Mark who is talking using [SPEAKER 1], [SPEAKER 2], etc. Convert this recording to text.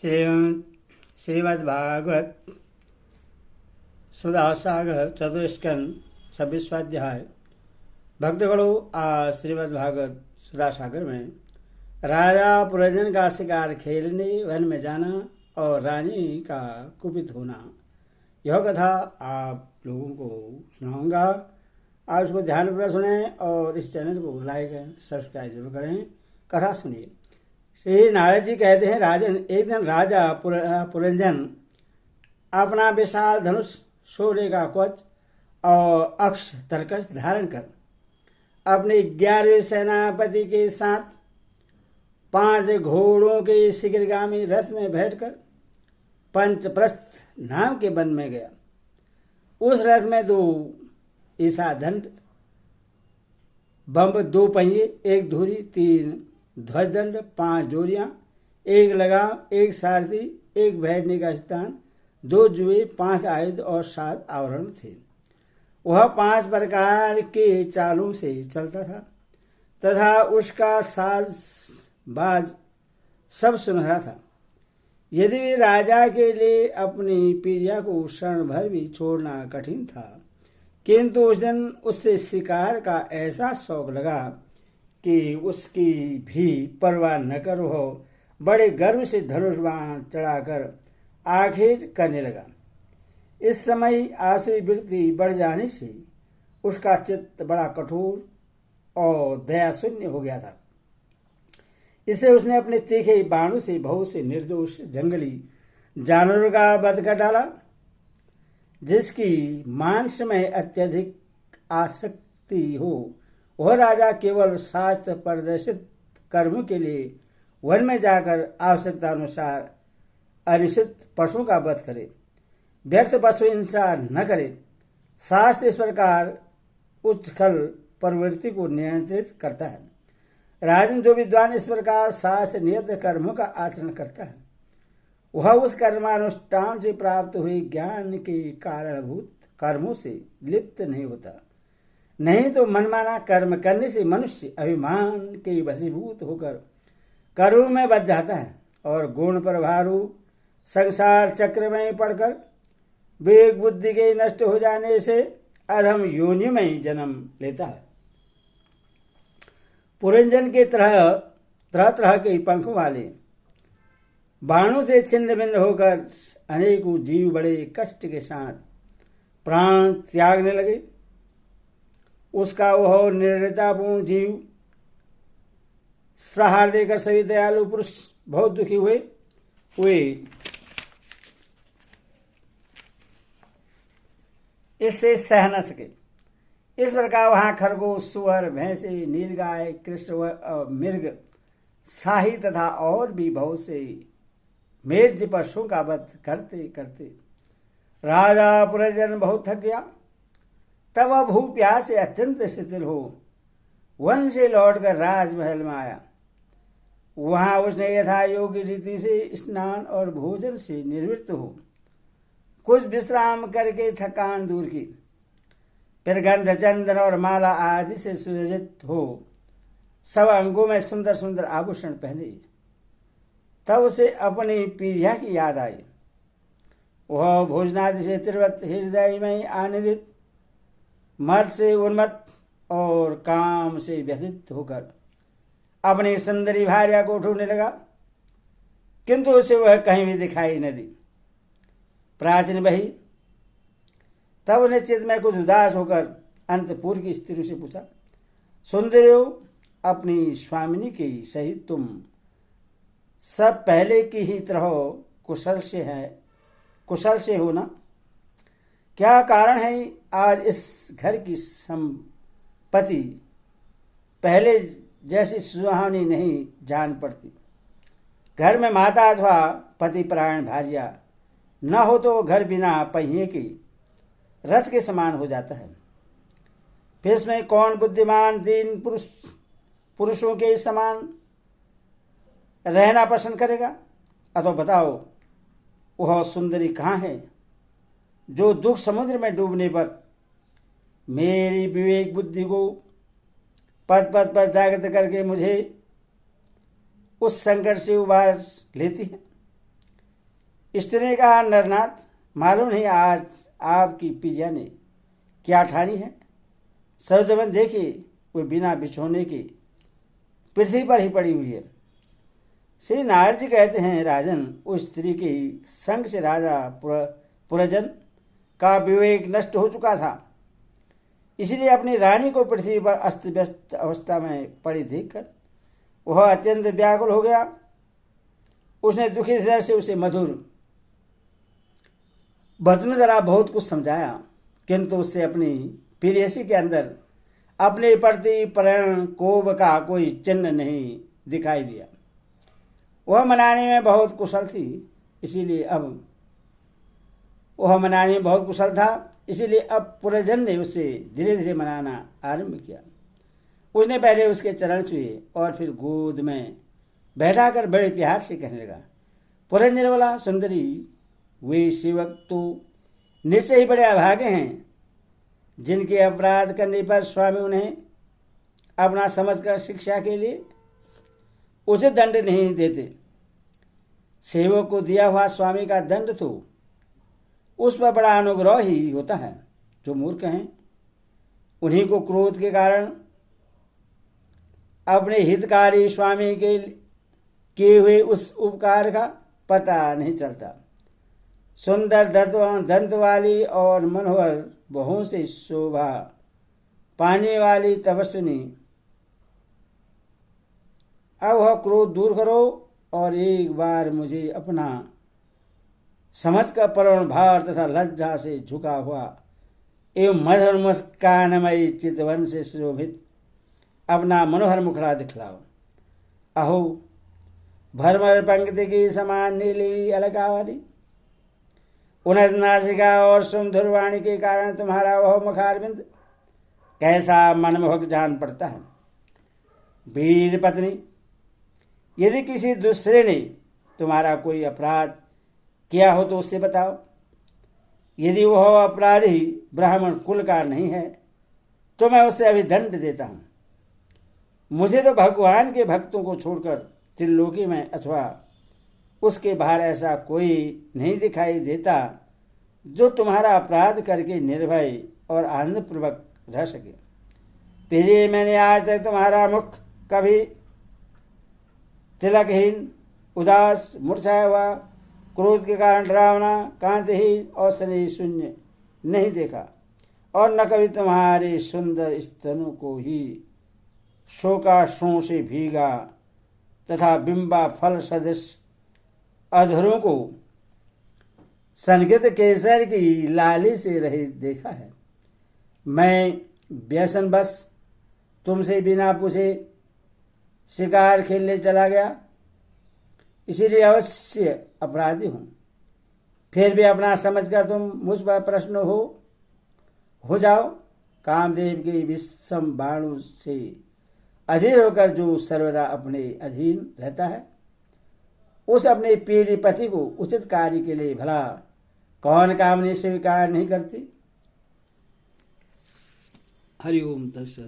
[SPEAKER 1] श्रीमद्भागवत सुधा सागर चतुष्कंद 26वां अध्याय। भक्तगणों, आज श्रीमद्भागवत सुधा सागर में राजा पुरंजन का शिकार खेलने वन में जाना और रानी का कुपित होना, यह कथा आप लोगों को सुनाऊंगा। आप उसको ध्यानपूर्वक सुने और इस चैनल को लाइक सब्सक्राइब जरूर करें। कथा सुनिए। श्री नारद जी कहते हैं, राजन, एक दिन राजा पुरंजन अपना विशाल धनुष, सोने का कवच और अक्ष तरकश धारण कर अपने 11वें सेनापति के साथ 5 घोड़ों के शीघ्रगामी रथ में बैठकर पंचप्रस्थ नाम के वन में गया। उस रथ में 2 ईसा दंड, बम्ब 2 पहिए, 1 धुरी, 3 ध्वजदंड, 5 डोरियां, 1 लगाम, 1 सारथी, 1 बैठने का स्थान, 2 जुए, 5 आयुध और 7 आवरण थे। वह 5 प्रकार के चालों से चलता था तथा उसका साज बाज सब सुनहरा था। यदि भी राजा के लिए अपनी प्रिया को क्षण भर भी छोड़ना कठिन था, किंतु उस दिन उससे शिकार का ऐसा शौक लगा कि उसकी भी परवाह न कर वो बड़े गर्व से धनुष बाण चढ़ाकर आखिर करने लगा। इस समय आसुरी वृत्ति बढ़ जाने से उसका चित्त बड़ा कठोर और दया शून्य हो गया था। इसे उसने अपने तीखे बाणों से बहुत से निर्दोष जंगली जानवरों का वध कर डाला। जिसकी मांस में अत्यधिक आसक्ति हो, वह राजा केवल शास्त्र प्रदर्शित कर्म के लिए वन में जाकर आवश्यकता अनुसार अनिश्चित पशुओं का वध करे, व्यर्थ पशु हिंसा न करे। शास्त्र इस प्रकार उच्छल प्रवृत्ति को नियंत्रित करता है। राजन, जो विद्वान इस प्रकार शास्त्र नियत कर्मों का आचरण करता है, वह उस कर्मानुष्ठान से प्राप्त हुए ज्ञान के कारणभूत कर्मों से लिप्त नहीं होता। नहीं तो मनमाना कर्म करने से मनुष्य अभिमान के वशीभूत होकर कर्म में बच जाता है और गुण प्रभारू संसार चक्र में पड़कर विवेक बुद्धि के नष्ट हो जाने से अधम योनि में जन्म लेता है। पुरंजन के तरह तरह के पंख वाले बाणों से छिन्न भिन्न होकर अनेकों जीव बड़े कष्ट के साथ प्राण त्यागने लगे। उसका वह निर्दयतापूर्ण जीव सहार देकर सभी दयालु पुरुष बहुत दुखी हुए। वे इससे सह न सके। इस प्रकार वहां खरगोश, सुअर, भैंसे, नीलगाय, कृष्ण, मृग, शाही तथा और भी बहुत से मेद्य पशुओं का वध करते करते राजा पुरंजन बहुत थक गया। तब वह भूख प्यास से अत्यंत शिथिल हो वन से लौटकर राजमहल में आया। वहां उसने यथा योग्य रीति से स्नान और भोजन से निवृत्त हो कुछ विश्राम करके थकान दूर की। फिर गंध, चंदन और माला आदि से सुसज्जित हो सब अंगों में सुंदर सुंदर आभूषण पहने। तब उसे अपनी प्रिया की याद आई। वह भोजनादि से त्रिवत हृदय में आनंदित, मद से उन्मत्त और काम से व्यथित होकर अपनी सुंदरी भार्या को ढूंढने लगा, किंतु उसे वह कहीं भी दिखाई न दी। प्राचीन बही तब उन्हें चित्त में कुछ उदास होकर अंतपुर की स्त्री से पूछा, सुंदरियो, अपनी स्वामिनी के सहित तुम सब पहले की ही तरह कुशल से हो ना? क्या कारण है आज इस घर की संपत्ति पहले जैसी सुहावनी नहीं जान पड़ती? घर में माता अथवा पति परायण भार्या न हो तो घर बिना पहिए की रथ के समान हो जाता है। फिर इसमें कौन बुद्धिमान दीन पुरुषों के समान रहना पसंद करेगा? अथवा बताओ, वह सुंदरी कहाँ है जो दुख समुद्र में डूबने पर मेरी विवेक बुद्धि को पद पद पर जागृत करके मुझे उस संकट से उबार लेती है? स्त्री ने कहा, नरनाथ, मालूम नहीं आज आपकी पिया ने क्या ठानी है। सरजमन देखिए, वो बिना बिछोने के पृथ्वी पर ही पड़ी हुई है। श्री नारद जी कहते हैं, राजन, उस स्त्री के संग से राजा पुरजन का विवेक नष्ट हो चुका था, इसलिए अपनी रानी को पृथ्वी पर अस्त व्यस्त अवस्था में पड़ी देखकर वह अत्यंत व्याकुल हो गया। उसने दुखी हृदय से उसे मधुर वचन द्वारा बहुत कुछ समझाया, किंतु उससे अपनी प्रेयसी के अंदर अपने प्रति प्रेम कोप का कोई चिन्ह नहीं दिखाई दिया। वह मनाने में बहुत कुशल थी, इसीलिए अब पुरजन ने उसे धीरे धीरे मनाना आरंभ किया। उसने पहले उसके चरण छुए और फिर गोद में बैठाकर बड़े प्यार से कहने लगा, पुरंजन बोला, सुंदरी, वे सेवक तो निश्चय ही बड़े अभागे हैं जिनके अपराध करने पर स्वामी उन्हें अपना समझकर शिक्षा के लिए उचित दंड नहीं देते। सेवक को दिया हुआ स्वामी का दंड तो उस पर बड़ा अनुग्रह ही होता है। जो मूर्ख हैं उन्हीं को क्रोध के कारण अपने हितकारी स्वामी के किए हुए उस उपकार का पता नहीं चलता। सुंदर दंत वाली और मनोहर बहुओं से शोभा पाने वाली तपस्विनी, अब वह क्रोध दूर करो और एक बार मुझे अपना समझकर परम भार तथा लज्जा से झुका हुआ एवं मधुर मुस्कानमयी चितवन से शोभित अपना मनोहर मुखड़ा दिखलाओ। अहो, भरमर पंक्ति की समान नीली अलकावली उन्नत नासिका और सुमधुर वाणी के कारण तुम्हारा वह मुखारविंद कैसा मनमोहक जान पड़ता है। वीर पत्नी, यदि किसी दूसरे ने तुम्हारा कोई अपराध किया हो तो उससे बताओ। यदि वह अपराधी ब्राह्मण कुल का नहीं है तो मैं उससे अभी दंड देता हूं। मुझे तो भगवान के भक्तों को छोड़कर त्रिलोकी में अथवा उसके बाहर ऐसा कोई नहीं दिखाई देता जो तुम्हारा अपराध करके निर्भय और आनंदपूर्वक रह सके। प्रिय, मैंने आज तक तुम्हारा मुख कभी तिलकहीन, उदास, मूर्छाया हुआ, क्रोध के कारण डरावना, कांतिहीन और स्नेह शून्य नहीं देखा, और न कभी तुम्हारे सुंदर स्तनों को ही शोकाश्रुओं से भीगा तथा बिंबा फल सदृश अधरों को संगीत केसर की लाली से रहित देखा है। मैं व्यसनवश तुमसे बिना पूछे शिकार खेलने चला गया, इसीलिए अवश्य अपराधी हूं। फिर भी अपना समझकर तुम मुझ पर प्रश्न हो जाओ। कामदेव के विषम बाणु से अधीर होकर जो सर्वदा अपने अधीन रहता है, उस अपने प्रिय पति को उचित कार्य के लिए भला कौन कामनी स्वीकार नहीं करती। हरि ओम तत्सत।